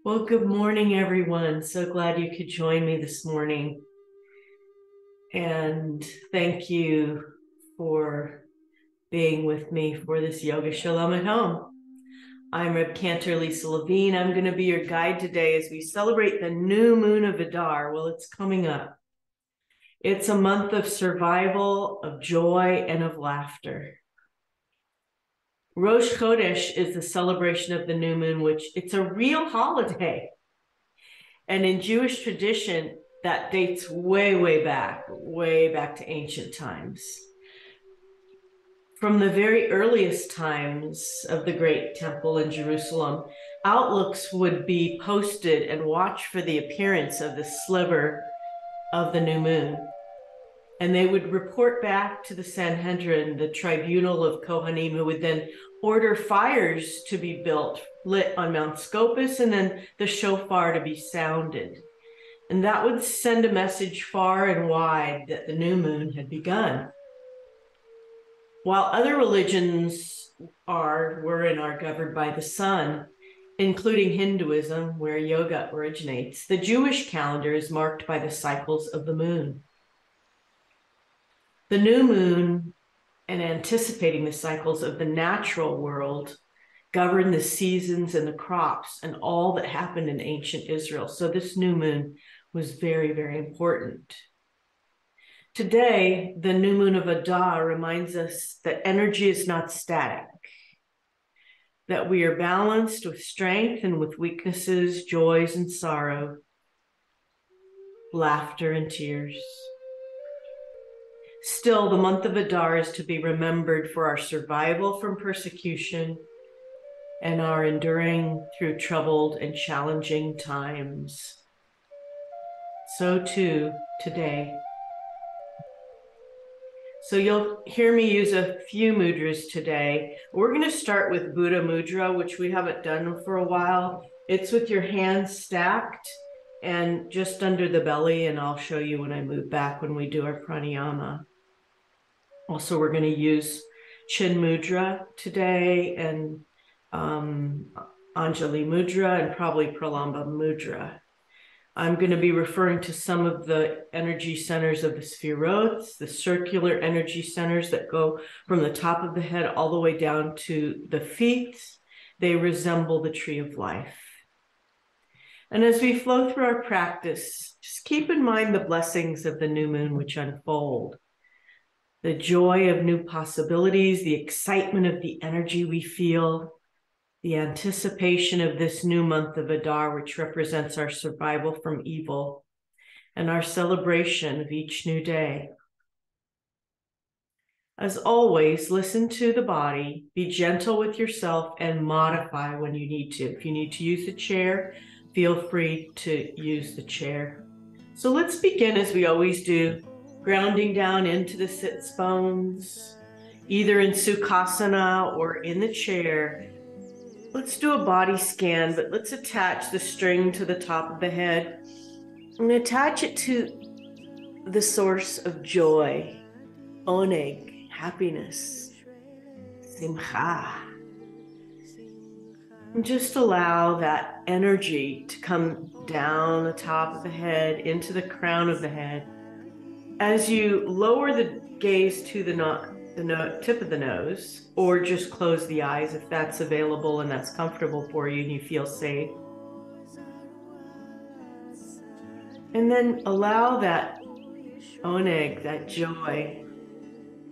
Well, good morning, everyone. So glad you could join me this morning. And thank you for being with me for this Yoga Shalom at Home. I'm Reb Cantor Lisa Levine. I'm going to be your guide today as we celebrate the new moon of Adar. Well, it's coming up. It's a month of survival, of joy, and of laughter. Rosh Chodesh is the celebration of the new moon, which it's a real holiday. And in Jewish tradition, that dates way back to ancient times. From the very earliest times of the Great Temple in Jerusalem, outlooks would be posted and watch for the appearance of the sliver of the new moon. And they would report back to the Sanhedrin, the tribunal of Kohanim, who would then order fires to be built, lit on Mount Scopus, and then the shofar to be sounded. And that would send a message far and wide that the new moon had begun. While other religions were and are governed by the sun, including Hinduism, where yoga originates, the Jewish calendar is marked by the cycles of the moon. The new moon, and anticipating the cycles of the natural world, govern the seasons and the crops and all that happened in ancient Israel. So this new moon was very important. Today, the new moon of Adar reminds us that energy is not static, that we are balanced with strength and with weaknesses, joys and sorrow, laughter and tears. Still, the month of Adar is to be remembered for our survival from persecution and our enduring through troubled and challenging times. So too today. So you'll hear me use a few mudras today. We're going to start with Buddha Mudra, which we haven't done for a while. It's with your hands stacked and just under the belly, and I'll show you when I move back when we do our pranayama. Also, we're going to use Chin Mudra today and Anjali Mudra and probably Pralamba Mudra. I'm going to be referring to some of the energy centers of the Sefirot, the circular energy centers that go from the top of the head all the way down to the feet. They resemble the tree of life. And as we flow through our practice, just keep in mind the blessings of the new moon which unfold. The joy of new possibilities, the excitement of the energy we feel, the anticipation of this new month of Adar, which represents our survival from evil, and our celebration of each new day. As always, listen to the body, be gentle with yourself, and modify when you need to. If you need to use the chair, feel free to use the chair. So let's begin as we always do, grounding down into the sits bones, either in Sukhasana or in the chair. Let's do a body scan, but let's attach the string to the top of the head and attach it to the source of joy, oneg, happiness, simcha. And just allow that energy to come down the top of the head, into the crown of the head. As you lower the gaze to the tip of the nose, or just close the eyes if that's available and that's comfortable for you and you feel safe. And then allow that oneg, that joy,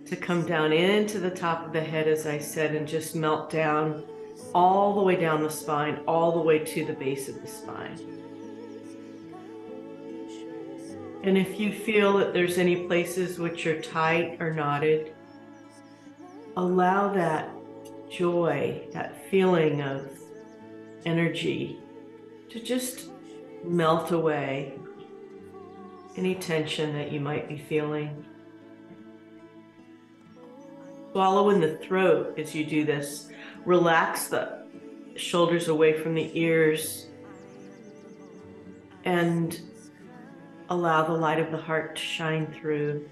to come down into the top of the head, as I said, and just melt down all the way down the spine, all the way to the base of the spine. And if you feel that there's any places which are tight or knotted, allow that joy, that feeling of energy to just melt away any tension that you might be feeling. Swallow in the throat as you do this. Relax the shoulders away from the ears and allow the light of the heart to shine through.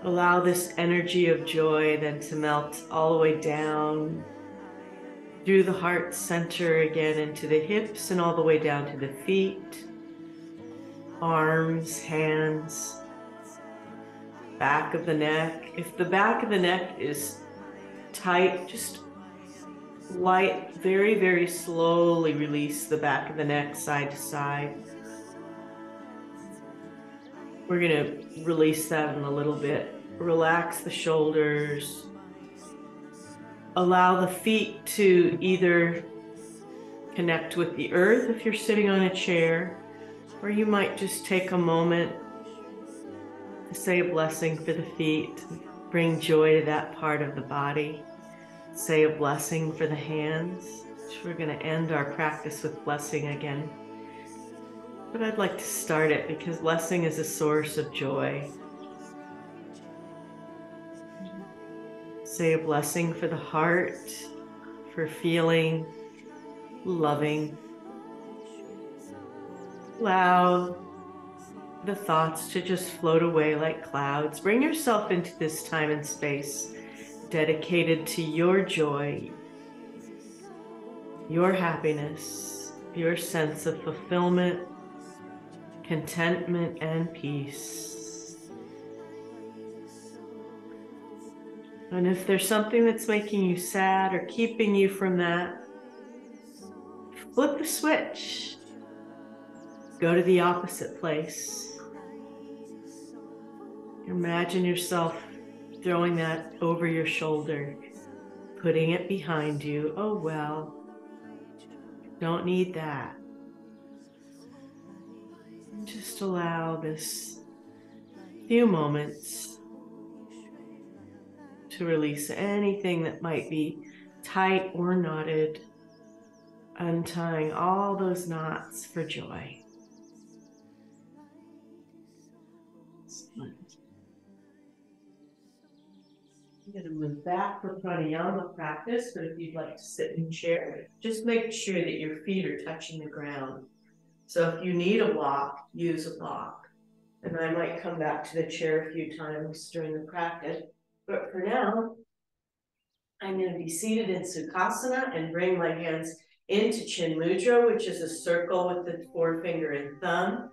Allow this energy of joy then to melt all the way down through the heart center again into the hips and all the way down to the feet, arms, hands, back of the neck. If the back of the neck is tight, just light, very, very slowly release the back of the neck side to side. We're going to release that in a little bit. Relax the shoulders. Allow the feet to either connect with the earth if you're sitting on a chair, or you might just take a moment to say a blessing for the feet, bring joy to that part of the body. Say a blessing for the hands. We're going to end our practice with blessing again. But I'd like to start it because blessing is a source of joy. Say a blessing for the heart, for feeling loving. Allow the thoughts to just float away like clouds. Bring yourself into this time and space dedicated to your joy, your happiness, your sense of fulfillment, contentment, and peace. And if there's something that's making you sad or keeping you from that, flip the switch. Go to the opposite place. Imagine yourself throwing that over your shoulder, putting it behind you. Oh, well, don't need that. Just allow this few moments to release anything that might be tight or knotted, untying all those knots for joy. Excellent. I'm going to move back for pranayama practice, but if you'd like to sit in a chair, just make sure that your feet are touching the ground. So if you need a block, use a block. And I might come back to the chair a few times during the practice. But for now, I'm going to be seated in Sukhasana and bring my hands into Chin Mudra, which is a circle with the forefinger and thumb.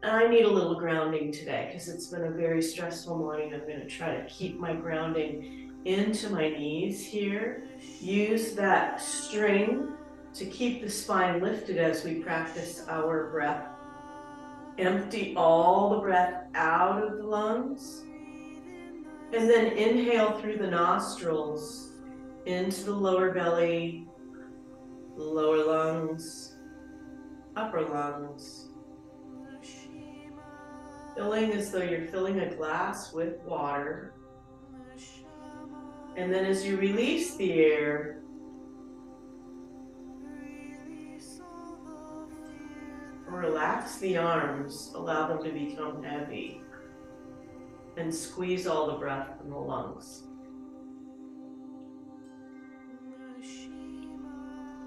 And I need a little grounding today because it's been a very stressful morning. I'm going to try to keep my grounding into my knees here. Use that string to keep the spine lifted as we practice our breath. Empty all the breath out of the lungs. And then inhale through the nostrils into the lower belly, lower lungs, upper lungs. Filling as though you're filling a glass with water. And then as you release the air, relax the arms, allow them to become heavy, and squeeze all the breath from the lungs.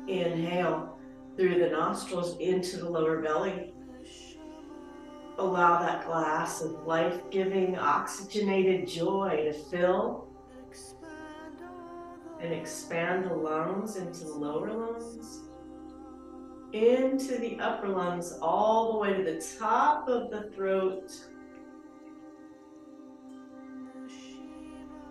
Inhale through the nostrils into the lower belly. Allow that glass of life-giving, oxygenated joy to fill and expand the lungs into the lower lungs, into the upper lungs, all the way to the top of the throat.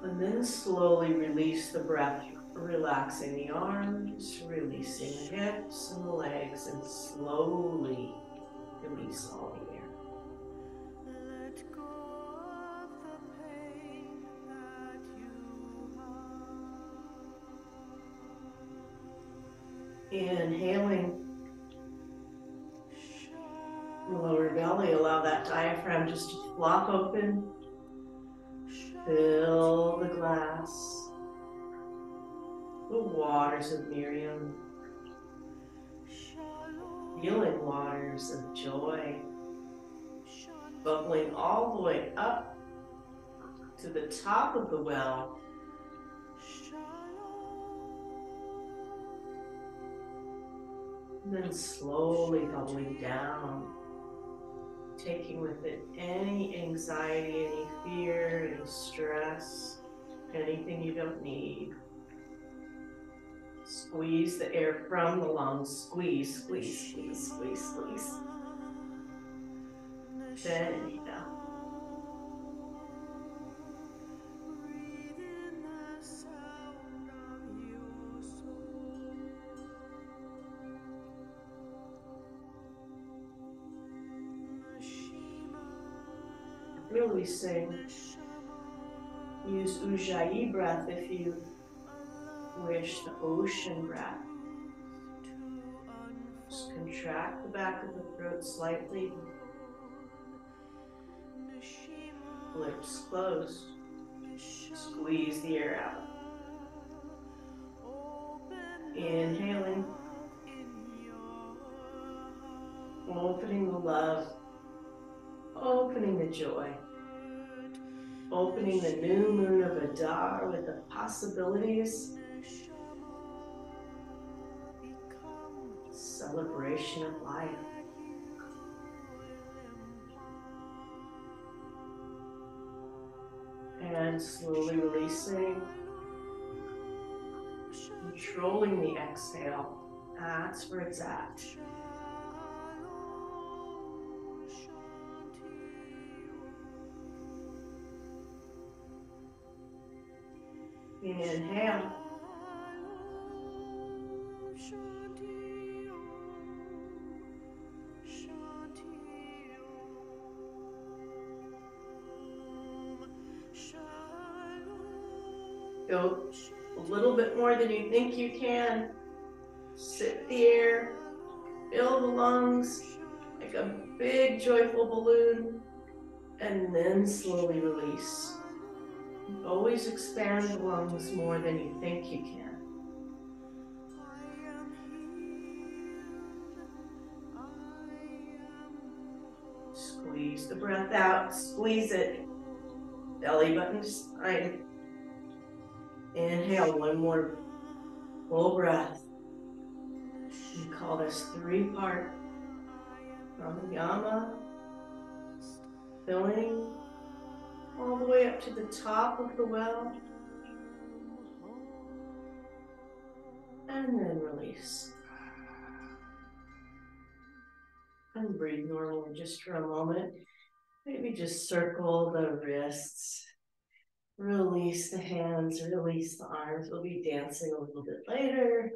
And then slowly release the breath, relaxing the arms, releasing the hips and the legs, and slowly release all the air. Inhaling the lower belly, allow that diaphragm just to flop open. Fill the glass, the waters of Miriam, healing waters of joy, bubbling all the way up to the top of the well. And then slowly bubbling down, taking with it any anxiety, any fear, any stress, anything you don't need. Squeeze the air from the lungs. Squeeze, squeeze, squeeze, squeeze, squeeze. Then inhale. Releasing. Use Ujjayi breath if you wish, the ocean breath. Just contract the back of the throat slightly. Lips closed. Squeeze the air out. Inhaling. Opening the love. Opening the joy. Opening the new moon of Adar with the possibilities. Celebration of life. And slowly releasing. Controlling the exhale. That's where it's at. Inhale. Go a little bit more than you think you can. Sip the air. Fill the lungs like a big joyful balloon. And then slowly release. Always expand the lungs more than you think you can. Squeeze the breath out, squeeze it. Belly button to spine. Inhale, one more full breath. We call this three-part pranayama. Filling all the way up to the top of the well. And then release. And breathe normally just for a moment. Maybe just circle the wrists. Release the hands, release the arms. We'll be dancing a little bit later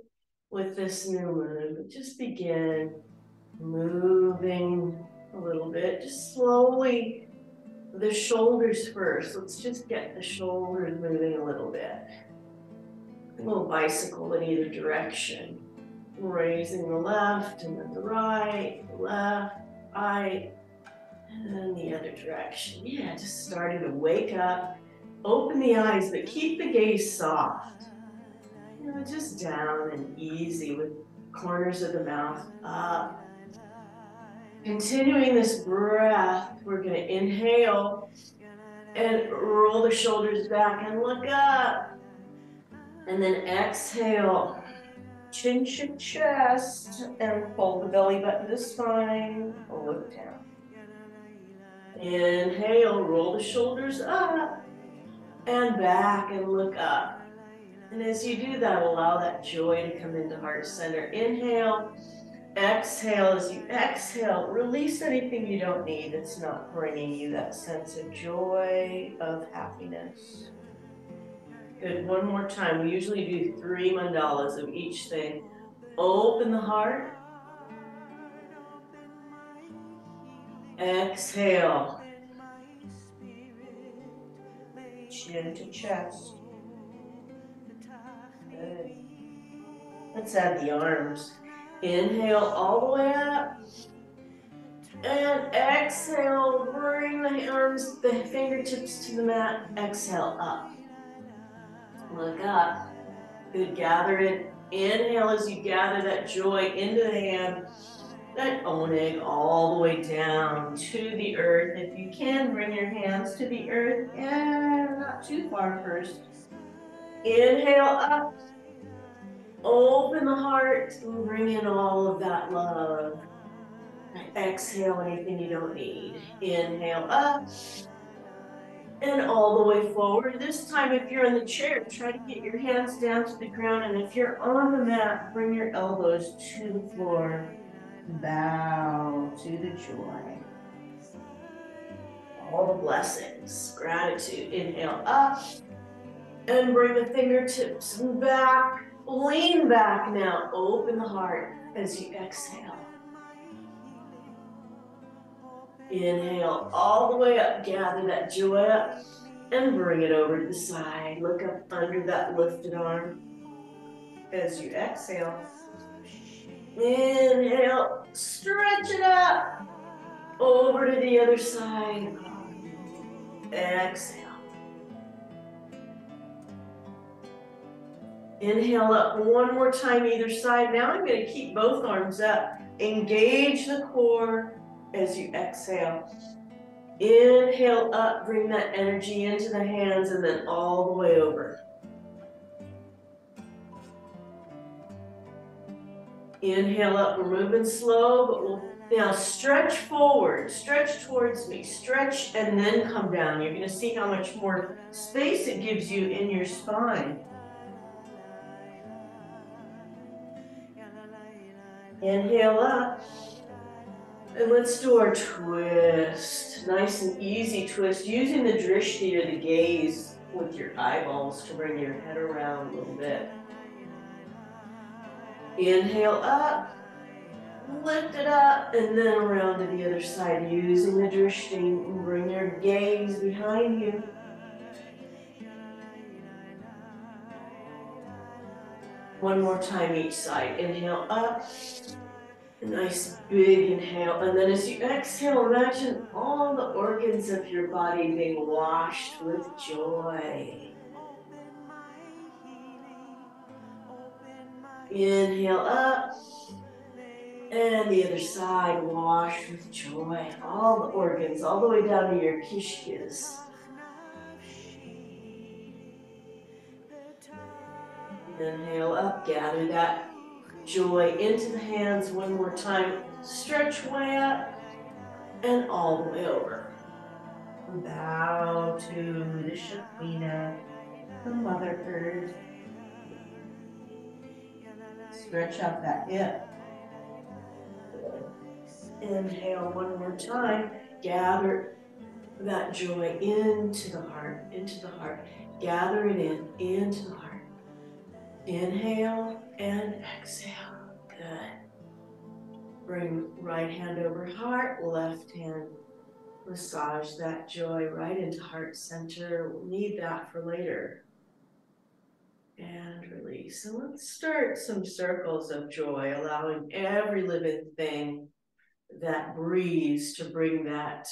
with this new moon. But just begin moving a little bit. Just slowly. The shoulders first. Let's just get the shoulders moving a little bit. A little bicycle in either direction. Raising the left and then the right, left, right, and then the other direction. Yeah, just starting to wake up. Open the eyes, but keep the gaze soft. You know, just down and easy with corners of the mouth up. Continuing this breath, we're going to inhale and roll the shoulders back and look up. And then exhale, chin to chest, and fold the belly button to spine, look down. Inhale, roll the shoulders up and back and look up. And as you do that, allow that joy to come into heart center. Inhale, exhale. As you exhale, release anything you don't need that's not bringing you that sense of joy, of happiness. Good, one more time. We usually do 3 mandalas of each thing. Open the heart. Exhale. Chin to chest. Good. Let's add the arms. Inhale all the way up. And exhale, bring the arms, the fingertips to the mat. Exhale, up. Look up. Good, gather it. Inhale as you gather that joy into the hand. That oneg all the way down to the earth. If you can, bring your hands to the earth and not too far first. Inhale up. Open the heart and bring in all of that love. Exhale anything you don't need. Inhale up. and all the way forward. This time, if you're in the chair, try to get your hands down to the ground. And if you're on the mat, bring your elbows to the floor. Bow to the joy. All the blessings, gratitude. Inhale up and bring the fingertips back. Lean back now. Open the heart as you exhale. Inhale all the way up. Gather that joy up and bring it over to the side. Look up under that lifted arm as you exhale. Inhale, stretch it up over to the other side. Exhale. Inhale up one more time either side. Now I'm going to keep both arms up. Engage the core as you exhale. Inhale up, bring that energy into the hands and then all the way over. Inhale up, we're moving slow, but we'll now stretch forward, stretch towards me, stretch and then come down. You're going to see how much more space it gives you in your spine. Inhale up, and let's do our twist. Nice and easy twist, using the drishti or the gaze with your eyeballs to bring your head around a little bit. Inhale up, lift it up, and then around to the other side, using the drishti, and bring your gaze behind you. One more time each side. Inhale up, a nice big inhale, and then as you exhale, imagine all the organs of your body being washed with joy. Inhale up, and the other side, wash with joy. All the organs, all the way down to your kishkis. Inhale up, gather that joy into the hands one more time. Stretch way up, and all the way over. Bow to the Shekinah, the Mother Earth. Stretch up that hip. Inhale one more time. Gather that joy into the heart, into the heart. Gather it in, into the heart. Inhale and exhale. Good. Bring right hand over heart, left hand. Massage that joy right into heart center. We'll need that for later. And release. And let's start some circles of joy, allowing every living thing that breathes to bring that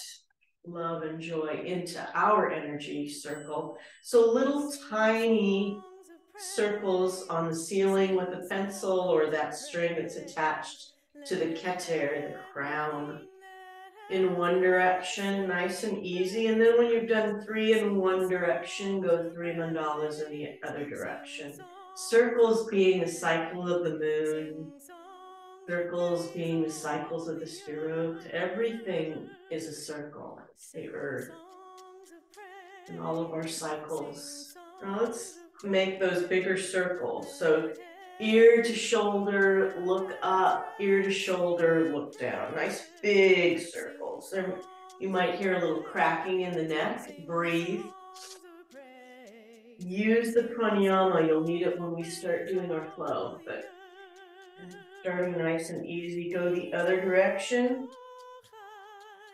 love and joy into our energy circle. So little tiny circles on the ceiling with a pencil or that string that's attached to the keter, the crown. In one direction, nice and easy. And then when you've done 3 in one direction, go 3 mandalas in the other direction. Circles being the cycle of the moon, circles being the cycles of the spirit. Everything is a circle, the earth, and all of our cycles. Now let's make those bigger circles. So ear to shoulder, look up, ear to shoulder, look down. Nice big circles. And you might hear a little cracking in the neck. Breathe. Use the pranayama. You'll need it when we start doing our flow. But starting nice and easy, go the other direction.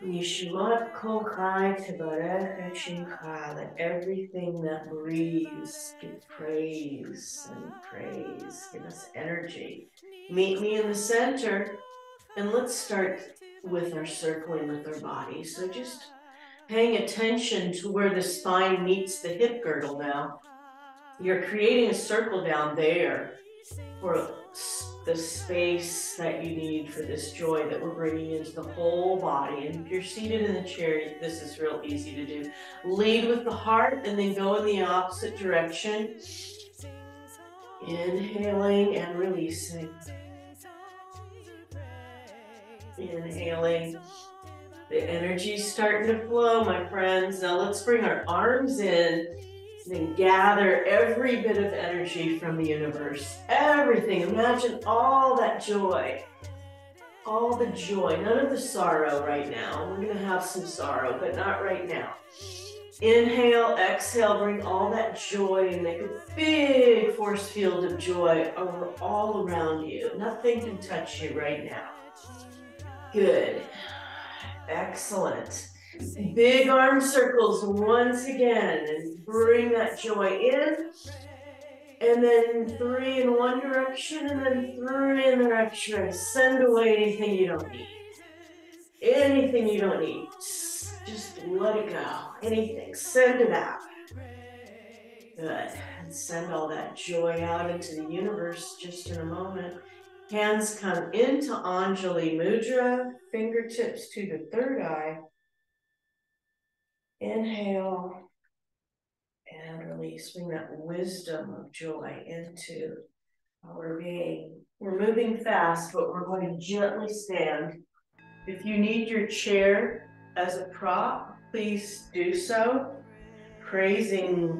Yishmat kochai tebarech shincha. Let everything that breathes give praise and praise. Give us energy. Meet me in the center, and let's start with our circling with our body. So just paying attention to where the spine meets the hip girdle now. You're creating a circle down there for the space that you need for this joy that we're bringing into the whole body. And if you're seated in the chair, this is real easy to do. Lead with the heart and then go in the opposite direction. Inhaling and releasing. Inhaling The energy's starting to flow, my friends. Now let's bring our arms in and then gather every bit of energy from the universe. Everything. Imagine all that joy. All the joy. None of the sorrow right now. We're going to have some sorrow, but not right now. Inhale, exhale, bring all that joy and make a big force field of joy over all around you. Nothing can touch you right now. Good. Excellent. Big arm circles once again and bring that joy in. And then 3 in one direction and then 3 in the direction. Send away anything you don't need. Anything you don't need. Just let it go. Anything. Send it out. Good. And send all that joy out into the universe just in a moment. Hands come into Anjali Mudra, fingertips to the third eye. Inhale and release. Bring that wisdom of joy into our being. We're moving fast, but we're going to gently stand. If you need your chair as a prop, please do so. Praising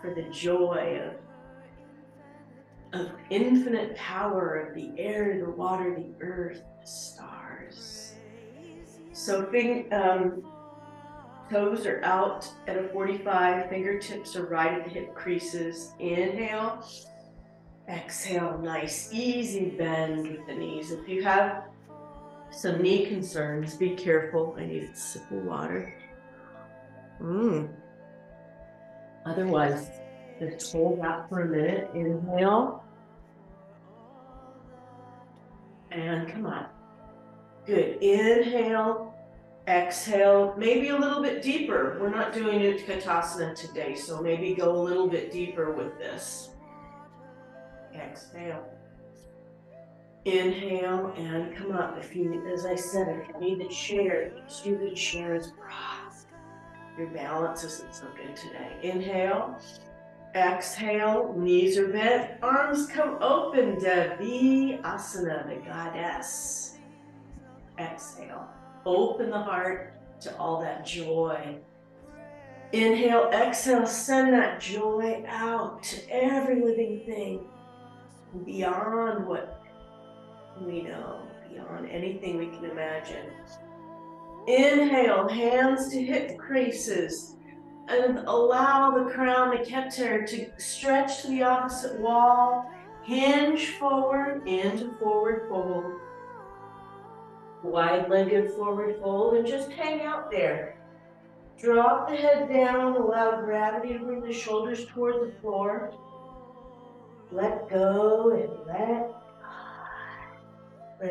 for the joy of infinite power of the air, the water, the earth, the stars. So toes are out at a 45, fingertips are right at the hip creases. Inhale, exhale, nice easy bend with the knees. If you have some knee concerns, be careful. I need a sip of water. Otherwise, just hold that for a minute. Inhale. And come on. Good. Inhale. Exhale. Maybe a little bit deeper. We're not doing Utkatasana today, so maybe go a little bit deeper with this. Exhale. Inhale and come up. If you, as I said, if you need the chair, just use the chair as broad. Your balance isn't so good today. Inhale. Exhale, knees are bent, arms come open, Devi Asana, the goddess. Exhale, open the heart to all that joy. Inhale, exhale, send that joy out to every living thing, beyond what we know, beyond anything we can imagine. Inhale, hands to hip creases. And allow the crown, the keter, to stretch to the opposite wall. Hinge forward into forward fold. Wide-legged forward fold and just hang out there. Drop the head down, allow gravity to bring the shoulders toward the floor. Let go and let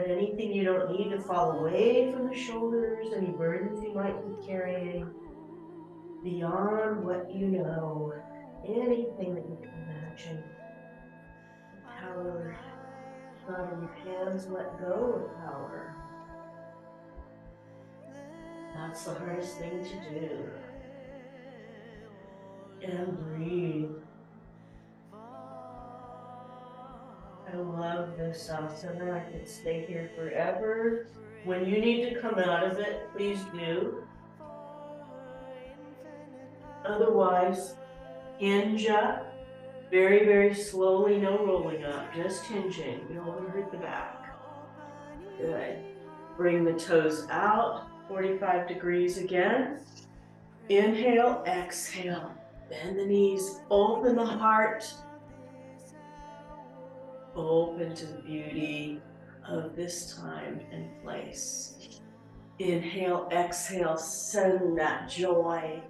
anything you don't need to fall away from the shoulders, any burdens you might be carrying. Beyond what you know, anything that you can imagine. Power, not in your hands, let go of power. That's the hardest thing to do. And breathe. I love this asana. I could stay here forever. When you need to come out of it, please do. Otherwise, hinge up. Very, very slowly, no rolling up, just hinging. You don't want to hurt the back. Good. Bring the toes out, 45 degrees again. Inhale, exhale. Bend the knees, open the heart. Open to the beauty of this time and place. Inhale, exhale, send that joy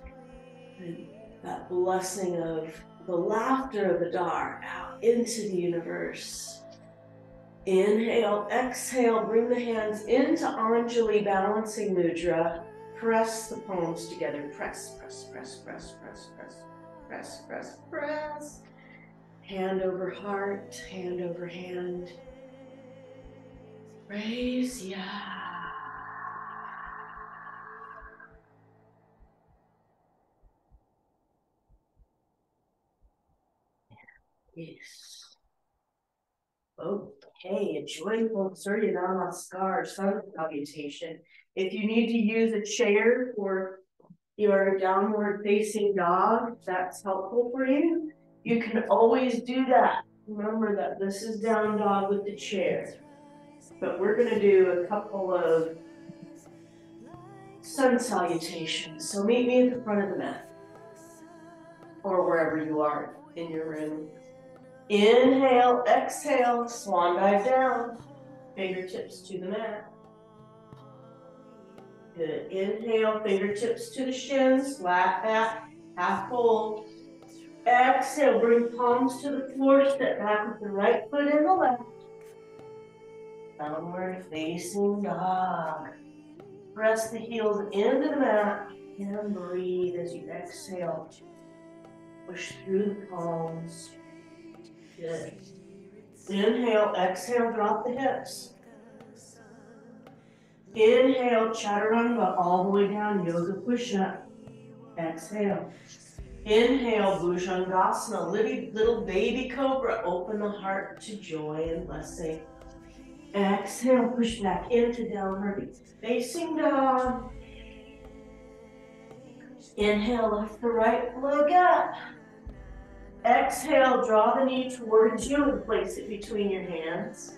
and that blessing of the laughter of Adar out into the universe. Inhale, exhale, bring the hands into Anjali Balancing Mudra. Press the palms together. Press, press, press, press, press, press, press, press, press. Hand over heart, hand over hand. Raise ya. Yes. Oh. Hey, a joyful Surya Namaskar sun salutation. If you need to use a chair for your downward facing dog, that's helpful for you. You can always do that. Remember that this is down dog with the chair. But we're going to do a couple of sun salutations. So meet me at the front of the mat or wherever you are in your room. Inhale, exhale, swan dive down, fingertips to the mat. Good. Inhale, fingertips to the shins, flat back, half fold. Exhale, bring palms to the floor, step back with the right foot and the left. Downward facing dog. Press the heels into the mat and breathe as you exhale. Push through the palms. Good. Inhale, exhale, drop the hips. Inhale, chaturanga all the way down, yoga push-up. Exhale. Inhale, Bhujangasana, little baby cobra. Open the heart to joy and blessing. Exhale, push back into downward facing dog. Inhale, lift the right leg up. Exhale, draw the knee towards you and place it between your hands.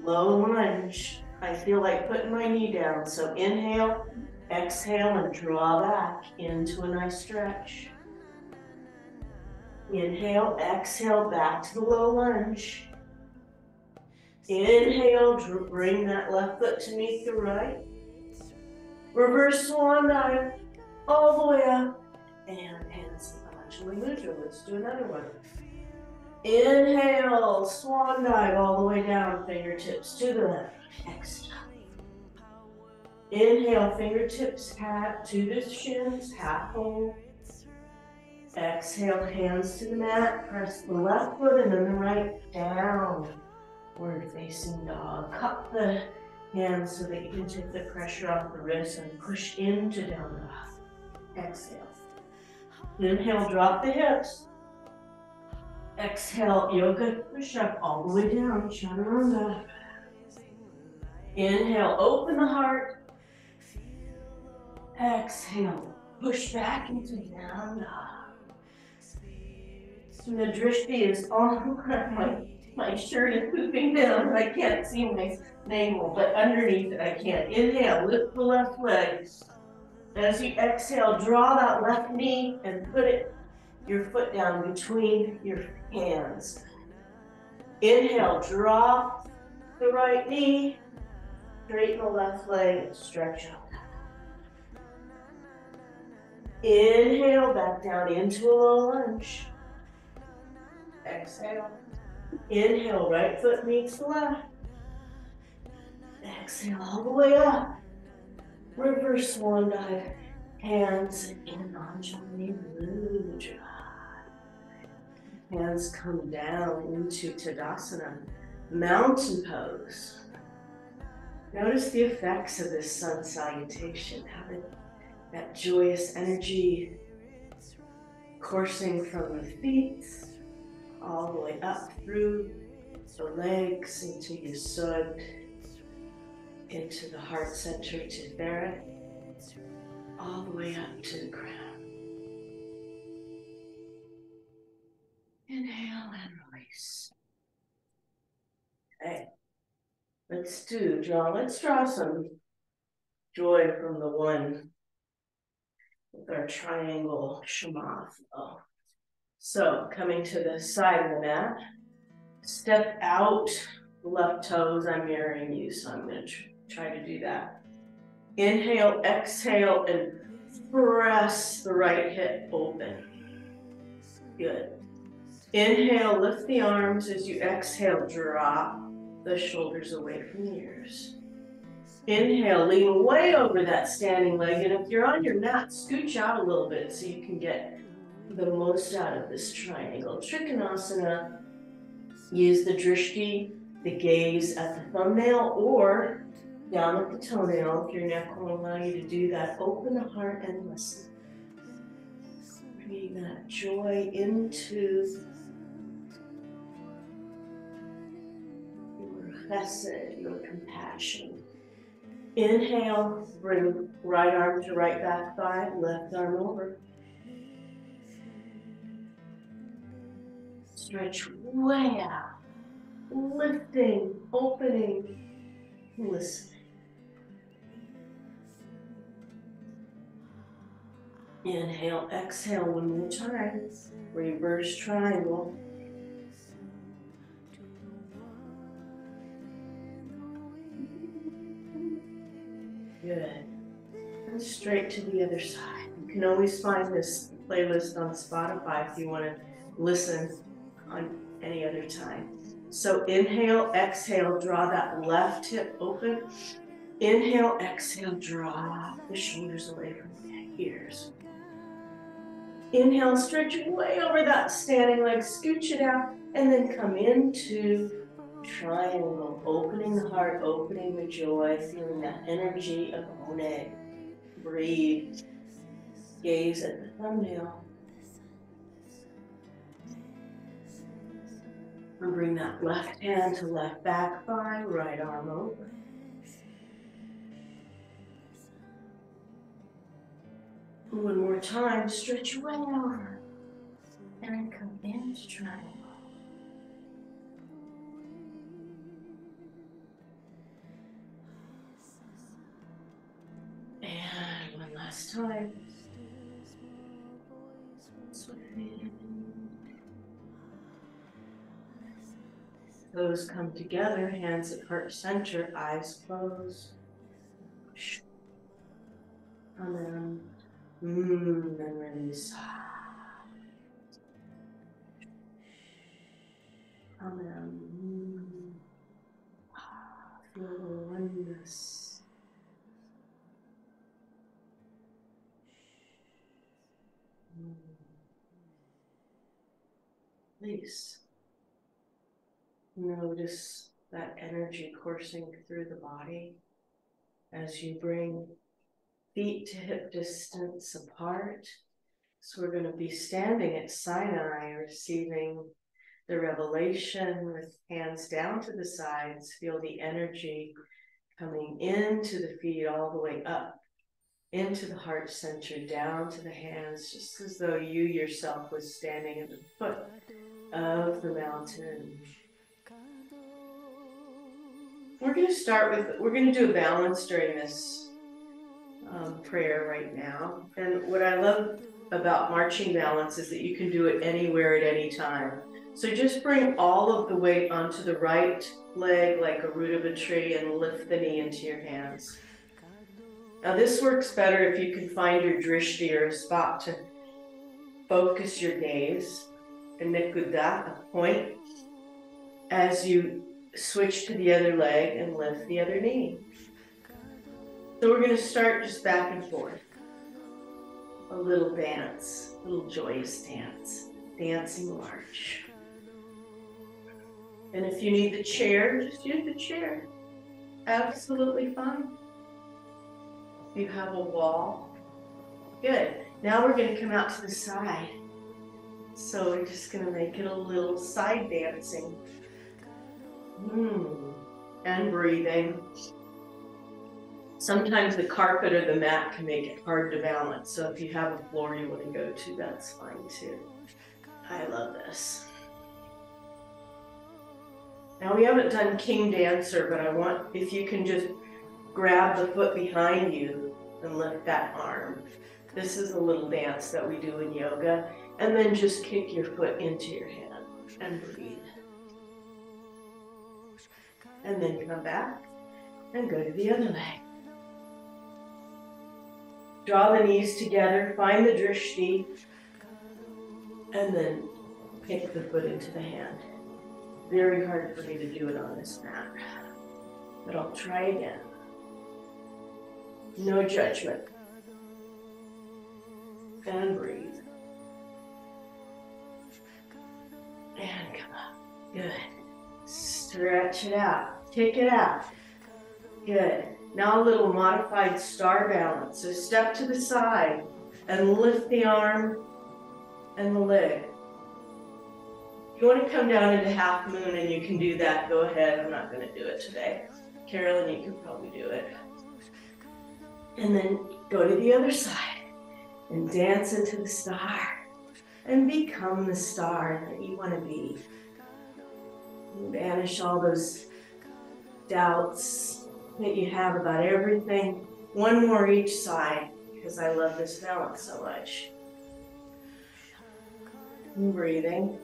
Low lunge. I feel like putting my knee down. So inhale, exhale, and draw back into a nice stretch. Inhale, exhale, back to the low lunge. Inhale, bring that left foot to meet the right. Reverse swan dive, all the way up. And hands Anjali Mudra. Let's do another one. Inhale, swan dive all the way down, fingertips to the left. Exhale. Inhale, fingertips to the shins, half fold. Exhale, hands to the mat. Press the left foot and then the right down. Forward facing dog. Cup the hands so that you can take the pressure off the wrist and push into down dog. Exhale. Inhale, drop the hips. Exhale, yoga push-up all the way down, chaturanga. Inhale, open the heart. Exhale, push back into down dog. So the drishti is on my shirt is pooping down. I can't see my navel, but underneath it I can. Inhale, lift the left leg. As you exhale, draw that left knee and put your foot down between your hands. Inhale, drop the right knee, straighten the left leg, stretch out. Inhale, back down into a low lunge. Exhale. Inhale, right foot meets the left. Exhale all the way up. Reverse swan dive. Hands in Anjali Mudra. Hands come down into Tadasana, mountain pose. Notice the effects of this sun salutation. How that joyous energy coursing from the feet all the way up through the legs into Yesod, into the heart center to Barrett, all the way up to the crown. Inhale and release. Okay, let's draw some joy from the one with our triangle Shema flow. So coming to the side of the mat, step out the left toes. I'm mirroring you, so I'm going to try to do that. Inhale, exhale, and press the right hip open. Good. Inhale, lift the arms. As you exhale, drop the shoulders away from the ears. Inhale, lean way over that standing leg. And if you're on your mat, scooch out a little bit so you can get the most out of this triangle. Trikonasana. Use the drishti, the gaze at the thumbnail or down at the toenail if your neck will allow you to do that. Open the heart and listen. Bringing that joy into chesed, your compassion. Inhale, bring right arm to right back thigh, left arm over. Stretch way out, lifting, opening, listening. Inhale, exhale one more time. Reverse triangle. Good. And straight to the other side. You can always find this playlist on Spotify if you want to listen on any other time. So inhale, exhale, draw that left hip open. Inhale, exhale, drop the shoulders away from the ears. Inhale, stretch way over that standing leg, scooch it out, and then come into triangle, opening the heart, opening the joy, feeling that energy of One. Breathe. Gaze at the thumbnail. And bring that left hand to left back thigh, right arm over. One more time, stretch way over. And then come into triangle. And one last time. Toes come together, hands at heart center, eyes closed. And then release. Amen. Feel the oneness. Please notice that energy coursing through the body as you bring feet to hip distance apart. So we're going to be standing at Sinai, receiving the revelation with hands down to the sides. Feel the energy coming into the feet all the way up, into the heart center, down to the hands, just as though you yourself was standing at the foot of the mountain. We're going to do a balance during this prayer right now. And what I love about marching balance is that you can do it anywhere at any time. So just bring all of the weight onto the right leg like a root of a tree and lift the knee into your hands. Now this works better if you can find your drishti, or a spot to focus your gaze, a nikuda, a point, as you switch to the other leg and lift the other knee. So we're going to start just back and forth. A little dance, a little joyous dance, dancing march. And if you need the chair, just use the chair. Absolutely fine. You have a wall. Good. Now we're going to come out to the side. So we're just going to make it a little side dancing. And breathing. Sometimes the carpet or the mat can make it hard to balance. So if you have a floor you want to go to, that's fine too. I love this. Now we haven't done King Dancer, but I want, if you can just grab the foot behind you and lift that arm. This is a little dance that we do in yoga. And then just kick your foot into your hand and breathe. And then come back and go to the other leg. Draw the knees together, find the drishti, and then kick the foot into the hand. Very hard for me to do it on this mat, but I'll try again. No judgment. And breathe. And come up. Good. Stretch it out. Take it out. Good. Now a little modified star balance. So step to the side and lift the arm and the leg. You want to come down into half moon and you can do that, go ahead. I'm not going to do it today. Carolyn, you can probably do it. And then go to the other side and dance into the star and become the star that you want to be. And banish all those doubts that you have about everything. One more each side, because I love this balance so much. And breathing.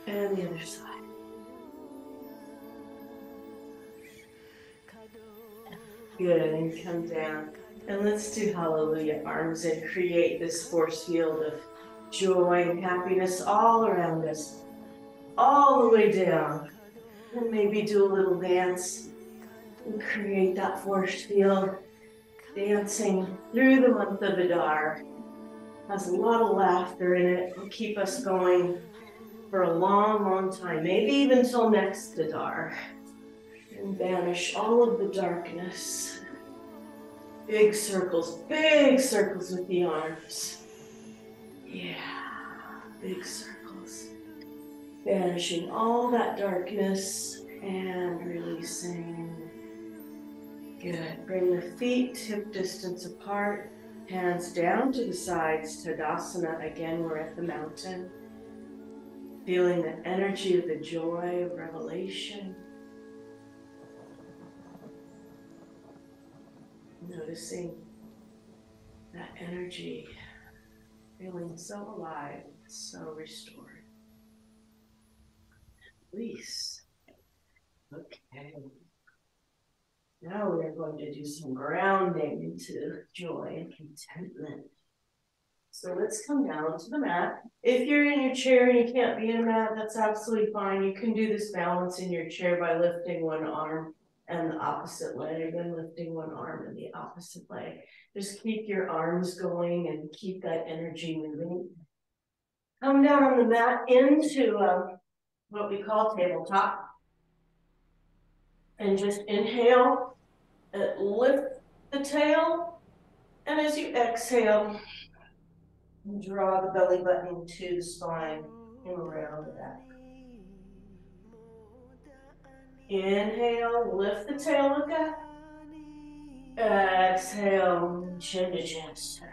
And the other side. Good, and come down. And let's do hallelujah arms and create this force field of joy and happiness all around us, all the way down. And maybe do a little dance and create that force field, dancing through the month of Adar. Has a lot of laughter in it. Will keep us going for a long, long time, maybe even till next Adar. And banish all of the darkness. Big circles with the arms. Yeah, big circles. Banishing all that darkness and releasing. Good. Bring the feet hip distance apart. Hands down to the sides, Tadasana. Again, we're at the mountain. Feeling the energy of the joy of revelation. Noticing that energy, feeling so alive, so restored. Release. Okay. Now we're going to do some grounding into joy and contentment. So let's come down to the mat. If you're in your chair and you can't be in a mat, that's absolutely fine. You can do this balance in your chair by lifting one arm and the opposite leg, and lifting one arm and the opposite leg. Just keep your arms going and keep that energy moving. Come down on the mat into what we call tabletop. And just inhale, lift the tail, and as you exhale, draw the belly button to the spine and around the back. Inhale, lift the tail, look up. Exhale, chin to chest.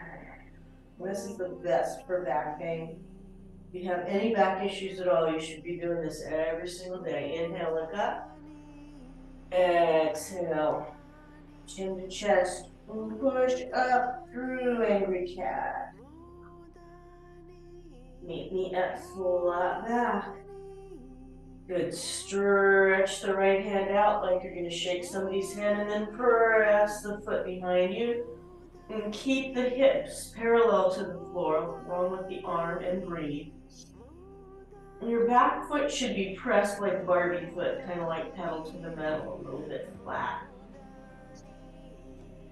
This is the best for back pain. If you have any back issues at all, you should be doing this every single day. Inhale, look up. Exhale, chin to chest. Push up through angry cat. Meet me at flat back. Good. Stretch the right hand out like you're going to shake somebody's hand, and then press the foot behind you. And keep the hips parallel to the floor along with the arm, and breathe. And your back foot should be pressed like Barbie foot, kind of like pedal to the metal, a little bit flat.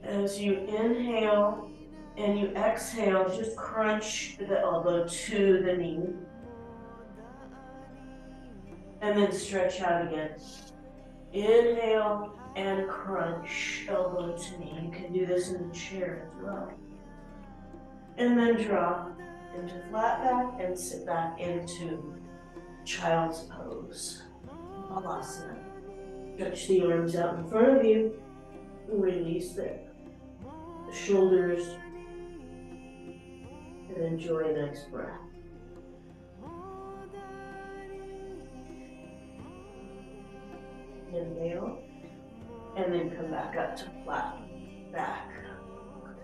As you inhale and you exhale, just crunch the elbow to the knee. And then stretch out again. Inhale and crunch, elbow to knee. You can do this in the chair as well. And then drop into flat back and sit back into child's pose. Vinyasa. Stretch the arms out in front of you. Release the shoulders. And enjoy a nice breath. Inhale, and then come back up to flat back.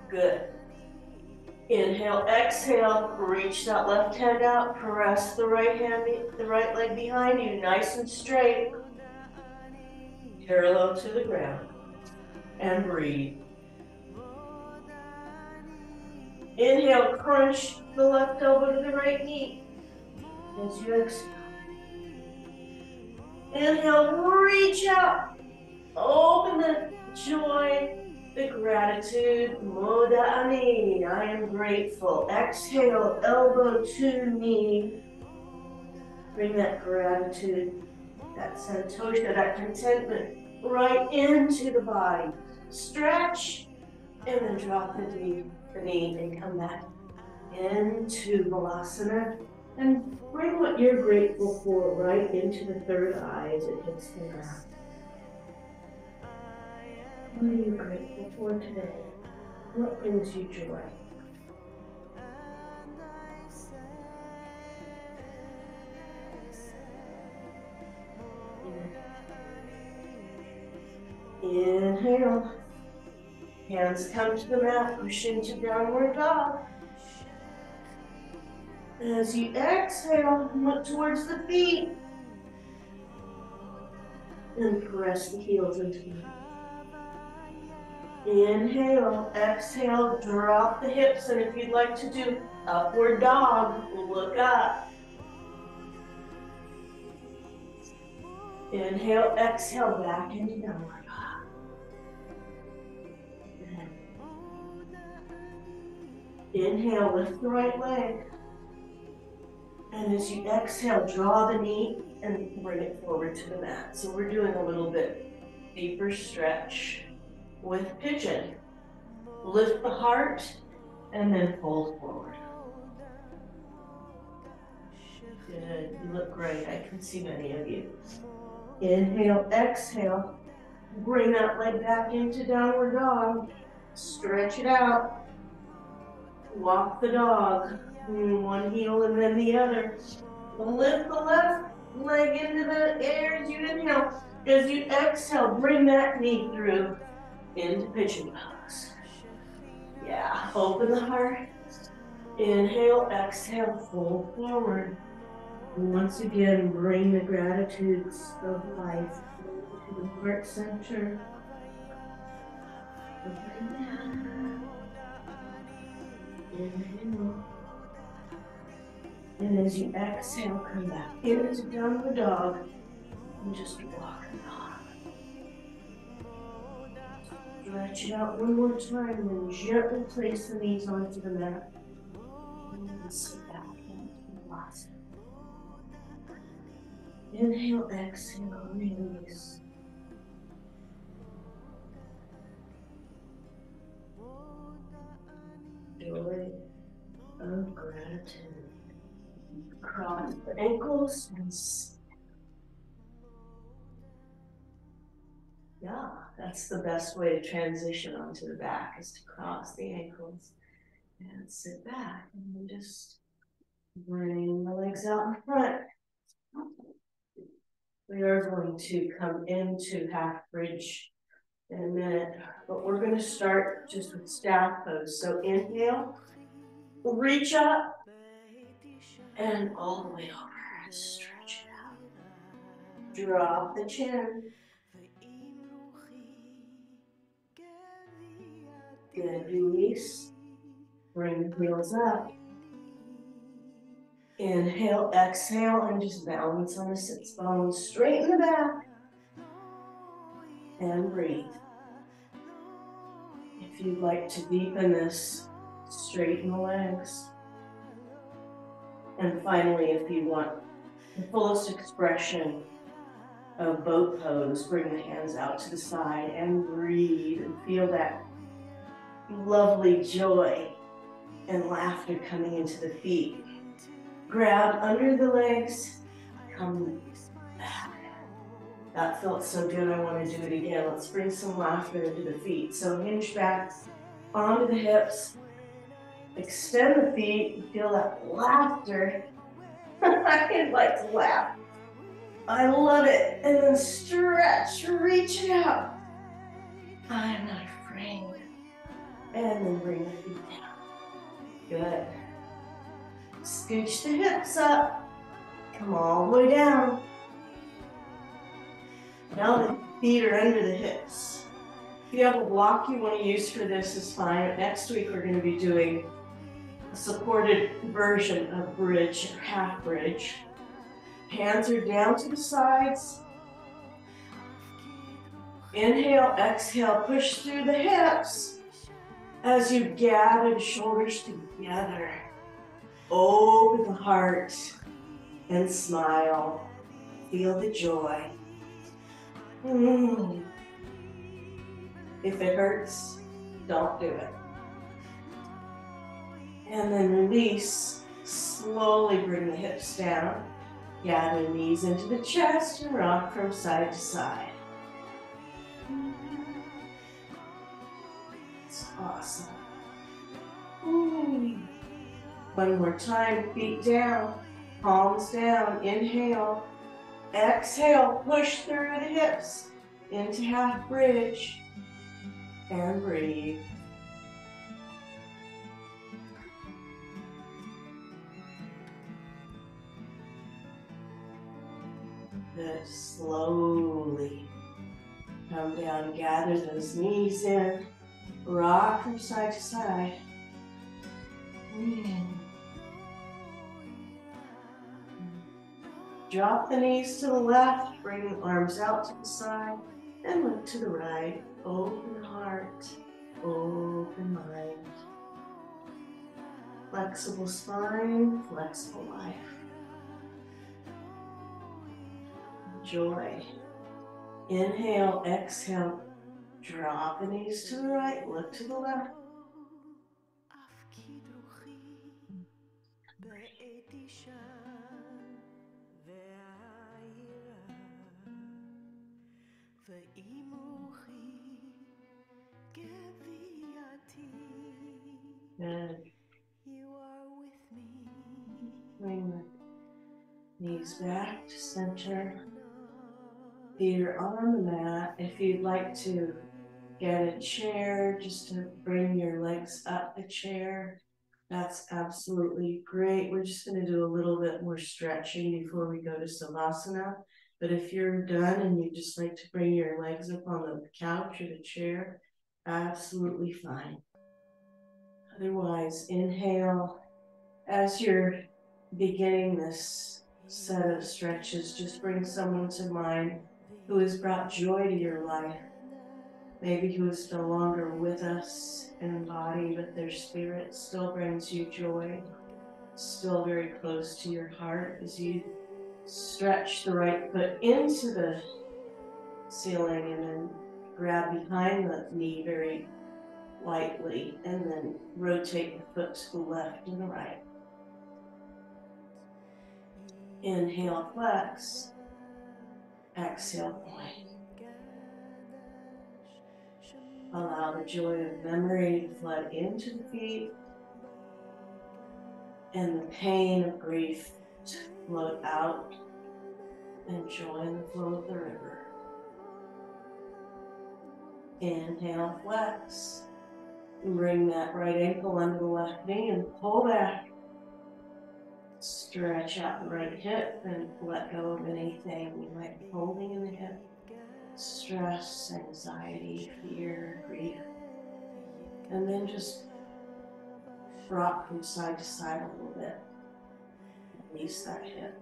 Good. Inhale, exhale, reach that left hand out, press the right leg behind you, nice and straight, parallel to the ground, and breathe. Inhale, crunch the left elbow to the right knee as you exhale. Inhale, reach out, open the joy, the gratitude, Moda Ani, I am grateful. Exhale, elbow to knee. Bring that gratitude, that santosha, that contentment right into the body. Stretch, and then drop the knee and come back into Vinyasa, and bring what you're grateful for right into the third eye as it hits the ground. What are you grateful for today? What brings you joy? Inhale. Hands come to the mat, push into downward dog. As you exhale, look towards the feet. And press the heels into the mat. Inhale, exhale, drop the hips. And if you'd like to do upward dog, look up. Inhale, exhale, back into downward dog. Inhale, lift the right leg. And as you exhale, draw the knee and bring it forward to the mat. So we're doing a little bit deeper stretch with pigeon. Lift the heart and then fold forward. Good, you look great. I can see many of you. Inhale, exhale. Bring that leg back into downward dog. Stretch it out. Walk the dog. One heel and then the other. Lift the left leg into the air as you inhale. As you exhale, bring that knee through into pigeon pose. Yeah, open the heart. Inhale, exhale, fold forward. And once again, bring the gratitudes of life to the heart center. Inhale. And as you exhale, come back into downward dog and just walk the dog. Stretch it out one more time and then gently place the knees onto the mat. And sit back into Vinyasa. Inhale, exhale, release. Joy of gratitude. Cross the ankles and yeah, that's the best way to transition onto the back, is to cross the ankles and sit back and then just bring the legs out in front. We are going to come into half bridge in a minute, but we're going to start just with staff pose. So inhale, reach up and all the way over. Stretch it out. Drop the chin. Good, release. Bring the heels up. Inhale, exhale, and just balance on the sits bones. Straighten the back. And breathe. If you'd like to deepen this, straighten the legs. And finally, if you want the fullest expression of boat pose, bring the hands out to the side and breathe and feel that lovely joy and laughter coming into the feet. Grab under the legs, come back. That felt so good, I want to do it again. Let's bring some laughter into the feet. So hinge back onto the hips, extend the feet, feel that laughter. I like to laugh. I love it. And then stretch, reach it out. I'm not afraid. And then bring the feet down. Good. Scooch the hips up. Come all the way down. Now the feet are under the hips. If you have a block you want to use for this, is fine. Next week we're going to be doing a supported version of bridge or half bridge. Hands are down to the sides. Inhale, exhale, push through the hips as you gather the shoulders together. Open the heart and smile. Feel the joy. If it hurts, don't do it. And then release. Slowly bring the hips down. Gather knees into the chest and rock from side to side. It's awesome. Ooh. One more time, feet down, palms down, inhale. Exhale, push through the hips into half bridge and breathe. Good. Slowly come down, gather those knees in, rock from side to side. Drop the knees to the left, bring the arms out to the side, and look to the right. Open heart, open mind. Flexible spine, flexible life. Joy. Inhale, exhale. Drop the knees to the right, look to the left. Good. Bring the knees back to center. Feet are on the mat. If you'd like to get a chair just to bring your legs up the chair, that's absolutely great. We're just going to do a little bit more stretching before we go to Savasana. But if you're done and you just like to bring your legs up on the couch or the chair, absolutely fine. Otherwise, inhale. As you're beginning this set of stretches, just bring someone to mind who has brought joy to your life. Maybe who is no longer with us in body, but their spirit still brings you joy, still very close to your heart as you stretch the right foot into the ceiling and then grab behind the knee very lightly and then rotate the foot to the left and the right. Inhale, flex. Exhale, point. Allow the joy of memory to flood into the feet and the pain of grief to float out and join the flow of the river. Inhale, flex. Bring that right ankle under the left knee and pull back. Stretch out the right hip and let go of anything you might be holding in the hip. Stress, anxiety, fear, grief. And then just rock from side to side a little bit. Release that hip.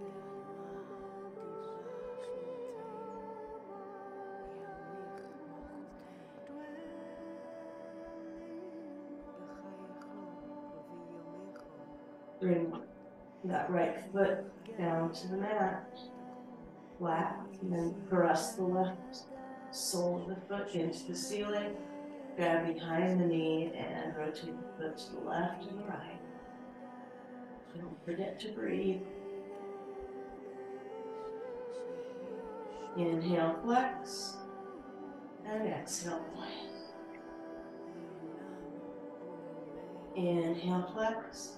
Bring that right foot down to the mat, flat, and then press the left sole of the foot into the ceiling. Grab behind the knee and rotate the foot to the left and the right. Don't forget to breathe. Inhale, flex, and exhale, point. Inhale, flex.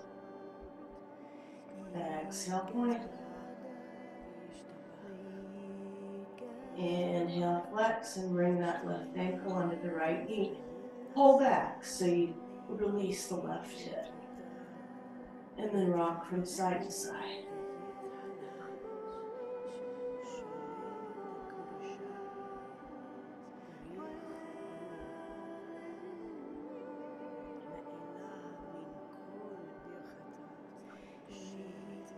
Exhale, point. Inhale, flex, and bring that left ankle under the right knee. Pull back so you release the left hip. And then rock from side to side.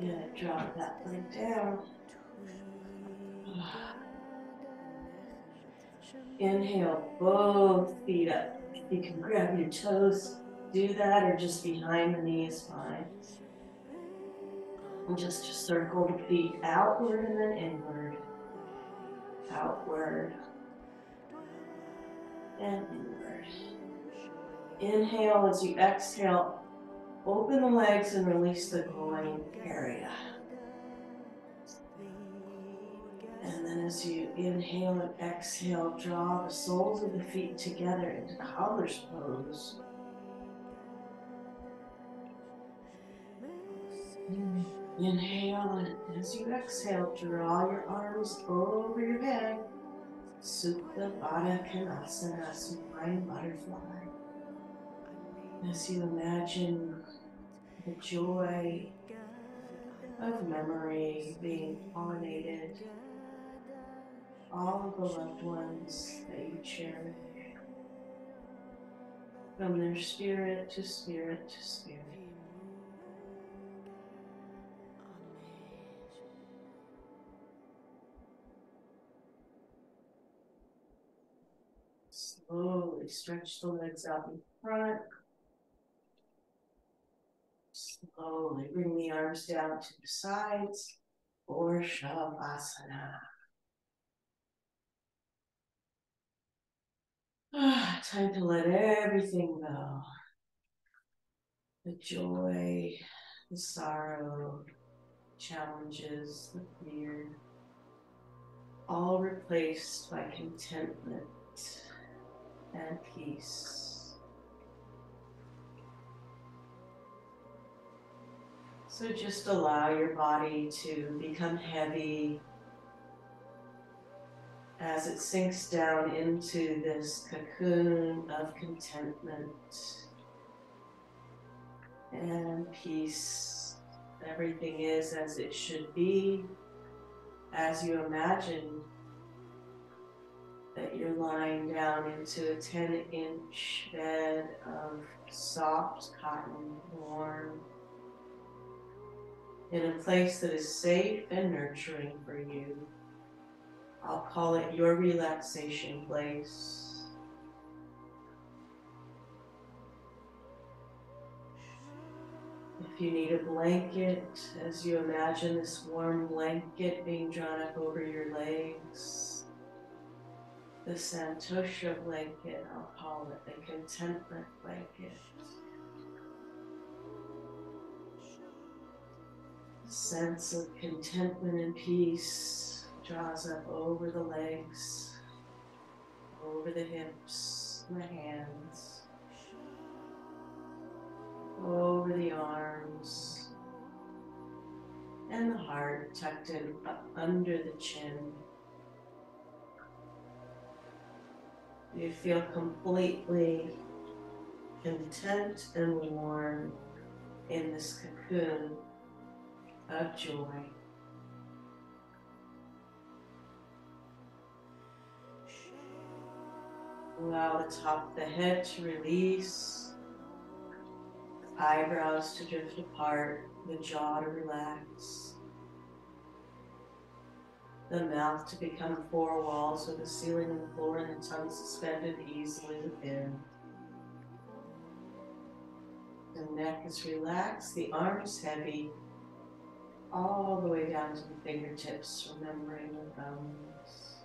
You're gonna drop that leg down. Inhale, both feet up. If you can grab your toes, do that, or just behind the knee is fine. And just circle the feet outward and then inward. Outward and inward. Inhale as you exhale. Open the legs and release the groin area. And then as you inhale and exhale, draw the soles of the feet together into cobbler's pose. Inhale, and as you exhale, draw your arms over your head. Supta Baddha Konasana, supine butterfly. As you imagine the joy of memory being pollinated, all of the loved ones that you cherish, from their spirit to spirit to spirit. Slowly stretch the legs out in front. Slowly bring the arms down to the sides or Shavasana. Time to let everything go. The joy, the sorrow, challenges, the fear, all replaced by contentment and peace. So just allow your body to become heavy as it sinks down into this cocoon of contentment and peace. Everything is as it should be, as you imagine that you're lying down into a 10-inch bed of soft cotton, warm, in a place that is safe and nurturing for you. I'll call it your relaxation place. If you need a blanket, as you imagine this warm blanket being drawn up over your legs, the Santosha blanket, I'll call it the contentment blanket. The sense of contentment and peace draws up over the legs, over the hips, and the hands, over the arms, and the heart tucked in up under the chin. You feel completely content and warm in this cocoon of joy. Allow the top of the head to release, eyebrows to drift apart, the jaw to relax, the mouth to become four walls with the ceiling and floor and the tongue suspended easily within. The neck is relaxed, the arms heavy, all the way down to the fingertips, remembering the bones.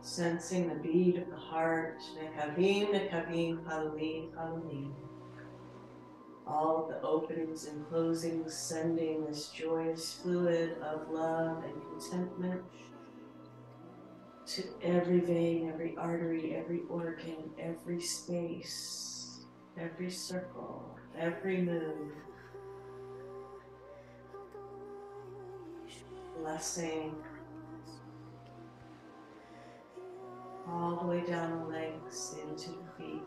Sensing the beat of the heart, nekavim, nekavim, halulim, halulim. All of the openings and closings, sending this joyous fluid of love and contentment to every vein, every artery, every organ, every space, every circle, every move. Blessing all the way down the legs into the feet.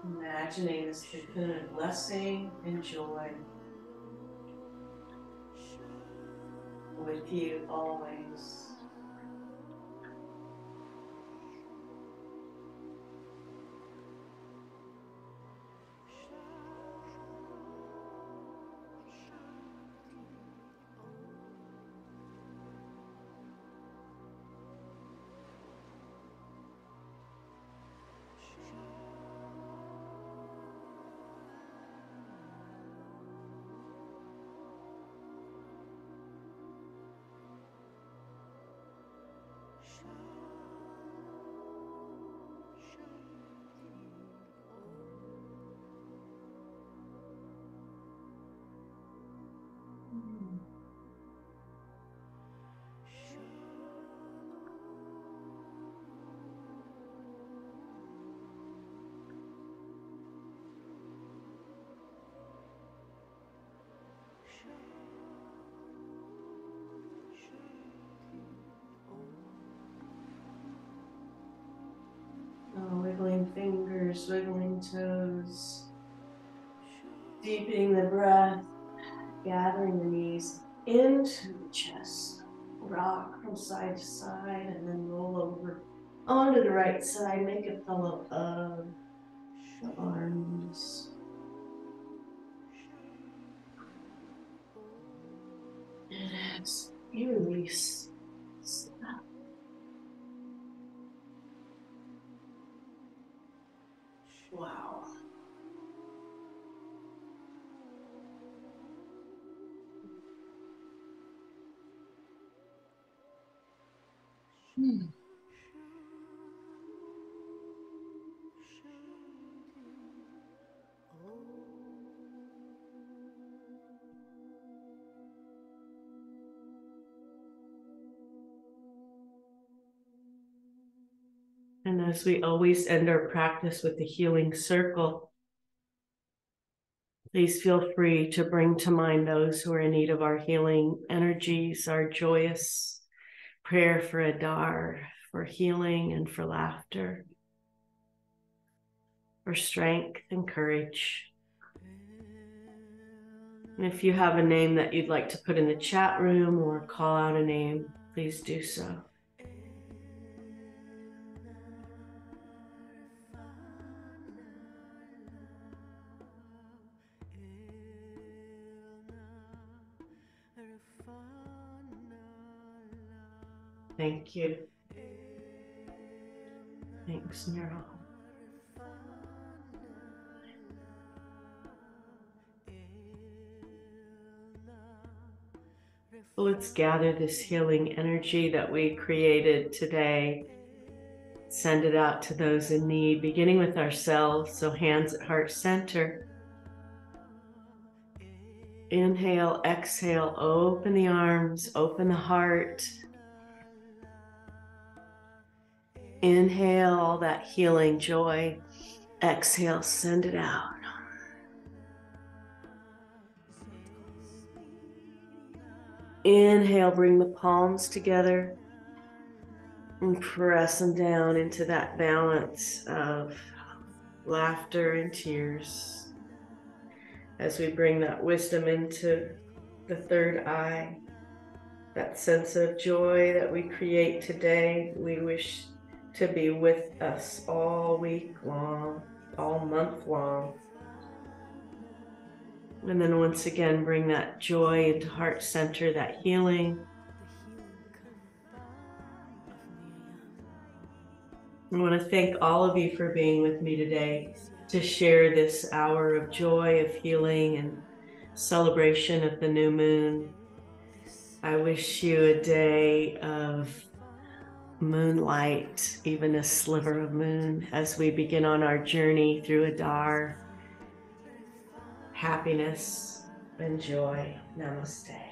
Imagining this cocoon of blessing and joy with you always. fingers, wiggling toes, deepening the breath, gathering the knees into the chest. Rock from side to side and then roll over onto the right side. Make a pillow of the arms. And as you release, stop. Wow. And as we always end our practice with the healing circle, please feel free to bring to mind those who are in need of our healing energies, our joyous prayer for Adar, for healing and for laughter, for strength and courage. And if you have a name that you'd like to put in the chat room or call out a name, please do so. Thank you. Thanks, Nero. Let's gather this healing energy that we created today. Send it out to those in need, beginning with ourselves. So hands at heart center. Inhale, exhale, open the arms, open the heart. Inhale all that healing joy. Exhale, send it out. Inhale, bring the palms together and press them down into that balance of laughter and tears. As we bring that wisdom into the third eye, that sense of joy that we create today, we wish to be with us all week long, all month long. And then once again, bring that joy into heart center, that healing. I want to thank all of you for being with me today to share this hour of joy, of healing, and celebration of the new moon. I wish you a day of moonlight, even a sliver of moon, as we begin on our journey through Adar. Happiness and joy. Namaste.